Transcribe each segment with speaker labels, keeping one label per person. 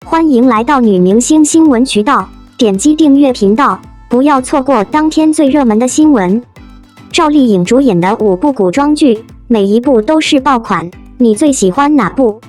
Speaker 1: 欢迎来到女明星新闻渠道，点击订阅频道，不要错过当天最热门的新闻。赵丽颖主演的5部古装剧，每一部都是爆款，你最喜欢哪部？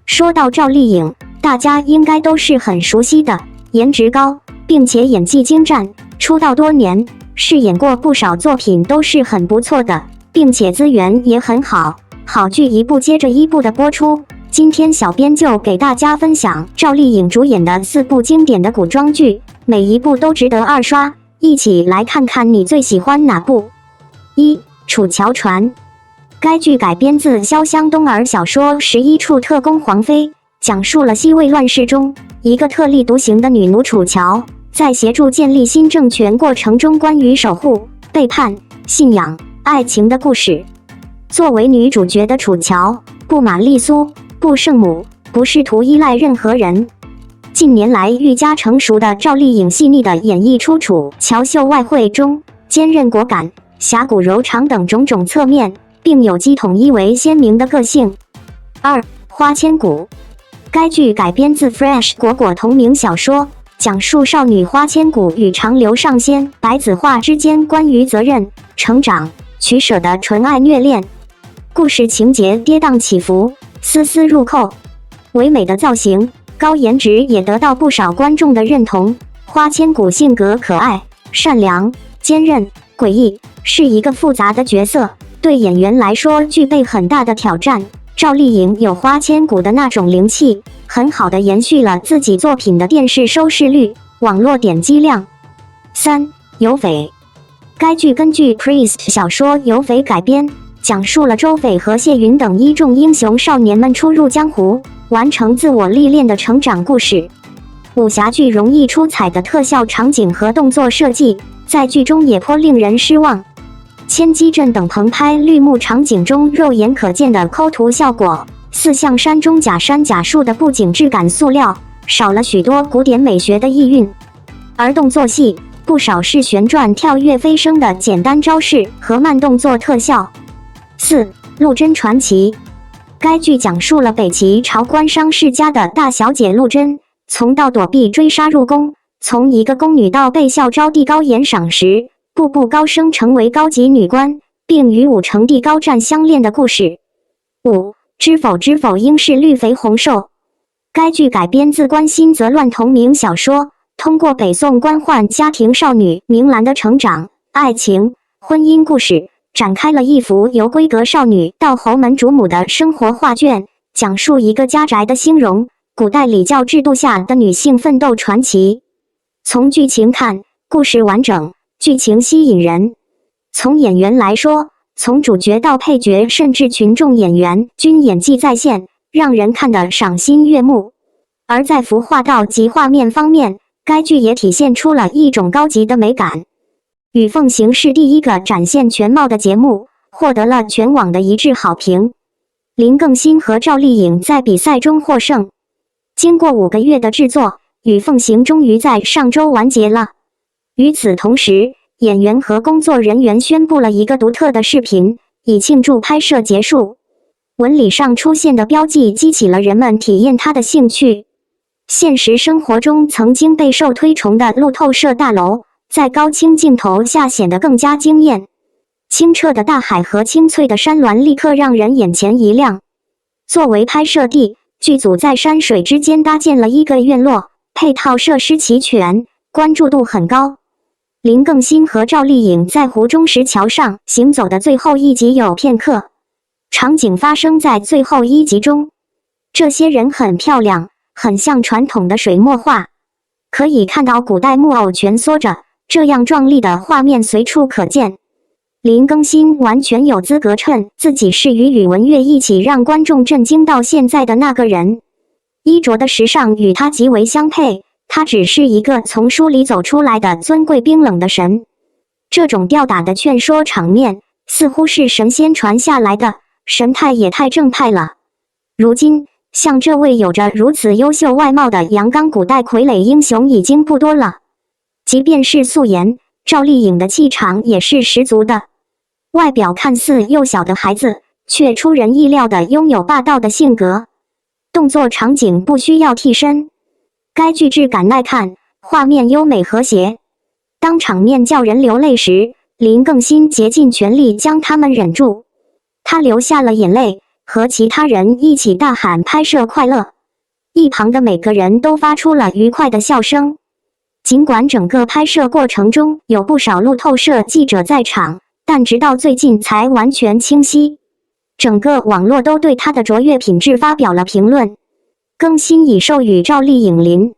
Speaker 1: 说到赵丽颖，大家应该都是很熟悉的，颜值高，并且演技精湛，出道多年，饰演过不少作品都是很不错的，并且资源也很好，好剧一部接着一部的播出。今天小编就给大家分享赵丽颖主演的4部经典的古装剧，每一部都值得二刷，一起来看看你最喜欢哪部。1. 楚乔传。该剧改编自潇湘东儿小说《11处特工皇妃》，讲述了西魏乱世中一个特立独行的女奴楚乔，在协助建立新政权过程中关于守护、背叛、信仰、爱情的故事。作为女主角的楚乔，不玛丽苏，不圣母，不试图依赖任何人。近年来愈加成熟的赵丽颖细腻地演绎出楚乔秀外慧中坚韧果敢、侠骨柔肠等种种侧面，并有机统一为鲜明的个性。2. 花千骨。该剧改编自 Fresh 果果同名小说，讲述少女花千骨与长留上仙白子画之间关于责任、成长、取舍的纯爱虐恋。故事情节跌宕起伏，丝丝入扣，唯美的造型、高颜值也得到不少观众的认同。花千骨性格可爱、善良、坚韧、诡异，是一个复杂的角色，对演员来说具备很大的挑战。赵丽颖有花千骨的那种灵气，很好的延续了自己作品的电视收视率、网络点击量。3. 有匪。该剧根据 Priest 小说《有匪》改编，讲述了周匪和谢云等一众英雄少年们初入江湖，完成自我历练的成长故事。武侠剧容易出彩的特效场景和动作设计，在剧中也颇令人失望。千机阵等棚拍绿幕场景中肉眼可见的抠图效果，四象山中假山假树的布景质感塑料，少了许多古典美学的意蕴。而动作戏不少是旋转跳跃飞升的简单招式和慢动作特效。4. 陆贞传奇。该剧讲述了北齐朝官商世家的大小姐陆贞，从到躲避追杀入宫，从一个宫女到被孝昭帝高言赏识，步步高升成为高级女官，并与武成帝高湛相恋的故事。5. 知否知否应是绿肥红瘦。该剧改编自关心则乱同名小说，通过北宋官宦家庭少女明兰的成长、爱情、婚姻故事，展开了一幅由闺阁少女到侯门主母的生活画卷，讲述一个家宅的兴荣、古代礼教制度下的女性奋斗传奇。从剧情看，故事完整，剧情吸引人。从演员来说，从主角到配角甚至群众演员均演技在线，让人看得赏心悦目。而在服化道及画面方面，该剧也体现出了一种高级的美感。与凤行是第一个展现全貌的节目，获得了全网的一致好评。林更新和赵丽颖在比赛中获胜。经过5个月的制作，与凤行终于在上周完结了。与此同时，演员和工作人员宣布了一个独特的视频，以庆祝拍摄结束。纹理上出现的标记激起了人们体验它的兴趣。现实生活中曾经备受推崇的路透社大楼，在高清镜头下显得更加惊艳。清澈的大海和青翠的山峦立刻让人眼前一亮。作为拍摄地，剧组在山水之间搭建了一个院落，配套设施齐全，关注度很高。林更新和赵丽颖在湖中石桥上行走的最后一集有片刻，场景发生在最后一集中。这些人很漂亮，很像传统的水墨画，可以看到古代木偶蜷缩着，这样壮丽的画面随处可见。林更新完全有资格称自己是与宇文玥一起让观众震惊到现在的那个人。衣着的时尚与他极为相配，他只是一个从书里走出来的尊贵冰冷的神。这种吊打的劝说场面，似乎是神仙传下来的，神态也太正派了。如今，像这位有着如此优秀外貌的阳刚古代傀儡英雄已经不多了。即便是素颜，赵丽颖的气场也是十足的。外表看似幼小的孩子，却出人意料地拥有霸道的性格。动作场景不需要替身，该剧质感耐看，画面优美和谐。当场面叫人流泪时，林更新竭尽全力将他们忍住，他流下了眼泪，和其他人一起大喊拍摄快乐。一旁的每个人都发出了愉快的笑声。尽管整个拍摄过程中有不少路透社记者在场，但直到最近才完全清晰。整个网络都对他的卓越品质发表了评论。更新已授予赵丽颖林。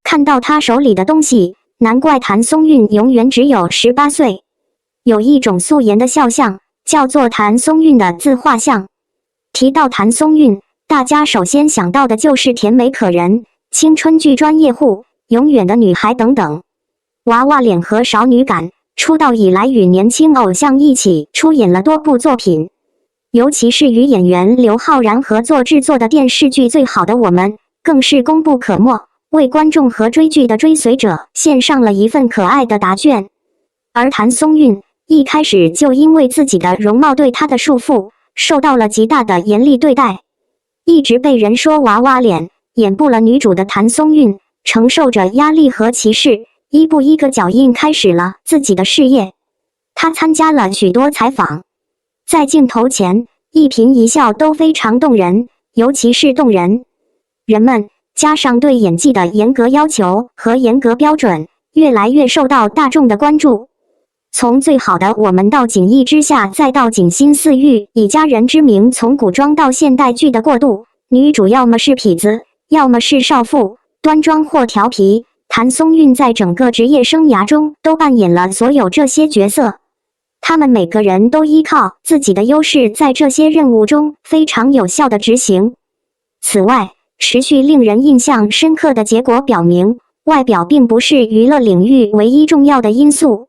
Speaker 1: 看到他手里的东西，难怪谭松韵永远只有18岁。有一种素颜的肖像，叫做谭松韵的自画像。提到谭松韵，大家首先想到的就是甜美可人、青春剧专业户、永远的女孩等等。娃娃脸和少女感，出道以来与年轻偶像一起出演了多部作品，尤其是与演员刘昊然合作制作的电视剧《最好的我们》，更是功不可没，为观众和追剧的追随者献上了一份可爱的答卷。而谭松韵一开始就因为自己的容貌对她的束缚，受到了极大的严厉对待，一直被人说娃娃脸。演不了女主的谭松韵承受着压力和歧视，一步一个脚印开始了自己的事业。她参加了许多采访，在镜头前一颦一笑都非常动人，尤其是动人。人们加上对演技的严格要求和严格标准，越来越受到大众的关注。从最好的我们到锦衣之下，再到锦心似玉，以家人之名从古装到现代剧的过渡，女主要么是痞子，要么是少妇，端庄或调皮。谭松韵在整个职业生涯中都扮演了所有这些角色，他们每个人都依靠自己的优势，在这些任务中非常有效地执行。此外，持续令人印象深刻的结果表明，外表并不是娱乐领域唯一重要的因素。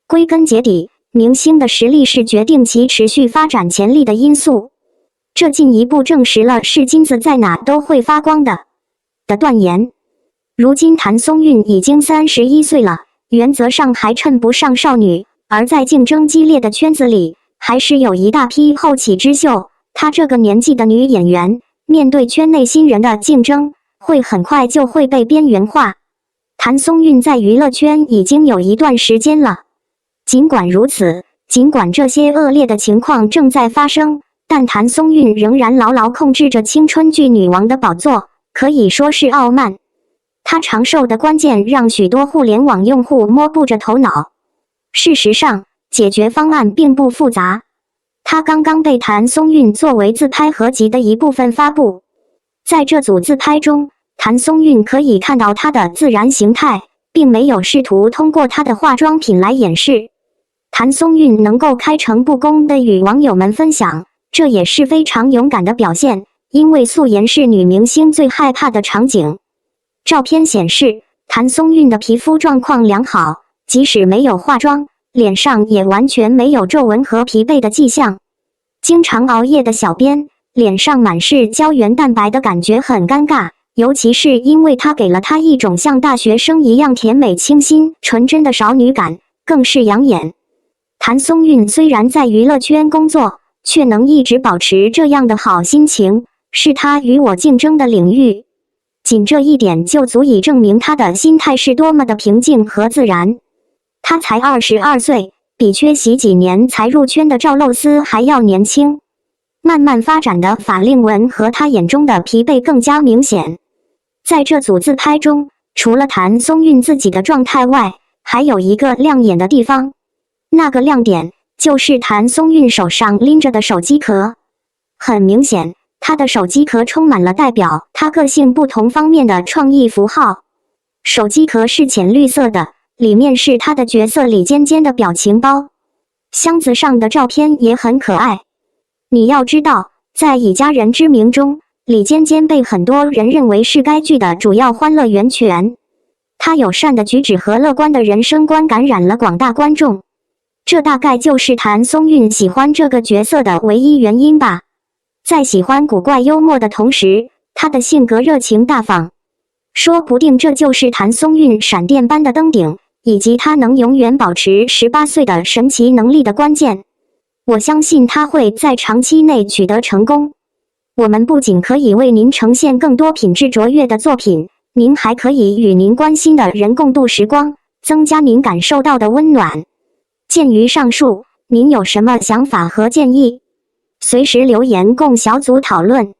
Speaker 1: 归根结底，明星的实力是决定其持续发展潜力的因素。这进一步证实了是金子在哪都会发光的断言。如今谭松韵已经31岁了，原则上还称不上少女，而在竞争激烈的圈子里，还是有一大批后起之秀。她这个年纪的女演员，面对圈内新人的竞争，会很快就会被边缘化。谭松韵在娱乐圈已经有一段时间了。尽管如此，尽管这些恶劣的情况正在发生，但谭松韵仍然牢牢控制着青春剧女王的宝座，可以说是傲慢。她长寿的关键让许多互联网用户摸不着头脑。事实上，解决方案并不复杂。她刚刚被谭松韵作为自拍合集的一部分发布。在这组自拍中，谭松韵可以看到她的自然形态，并没有试图通过她的化妆品来掩饰。谭松韵能够开诚布公地与网友们分享，这也是非常勇敢的表现，因为素颜是女明星最害怕的场景。照片显示，谭松韵的皮肤状况良好，即使没有化妆，脸上也完全没有皱纹和疲惫的迹象。经常熬夜的小编，脸上满是胶原蛋白的感觉很尴尬，尤其是因为她给了她一种像大学生一样甜美清新、纯真的少女感，更是养眼。谭松韵虽然在娱乐圈工作，却能一直保持这样的好心情，是她与我竞争的领域。仅这一点就足以证明她的心态是多么的平静和自然。她才22岁，比缺席几年才入圈的赵露思还要年轻。慢慢发展的法令纹和她眼中的疲惫更加明显。在这组自拍中，除了谭松韵自己的状态外，还有一个亮眼的地方。那个亮点就是谭松韵手上拎着的手机壳。很明显，她的手机壳充满了代表她个性不同方面的创意符号。手机壳是浅绿色的，里面是她的角色李尖尖的表情包。箱子上的照片也很可爱。你要知道，在以家人之名中，李尖尖被很多人认为是该剧的主要欢乐源泉。她友善的举止和乐观的人生观感染了广大观众。这大概就是谭松韵喜欢这个角色的唯一原因吧。在喜欢古怪幽默的同时，她的性格热情大方，说不定这就是谭松韵闪电般的登顶，以及她能永远保持18岁的神奇能力的关键。我相信她会在长期内取得成功。我们不仅可以为您呈现更多品质卓越的作品，您还可以与您关心的人共度时光，增加您感受到的温暖。鉴于上述，您有什么想法和建议？随时留言供小组讨论。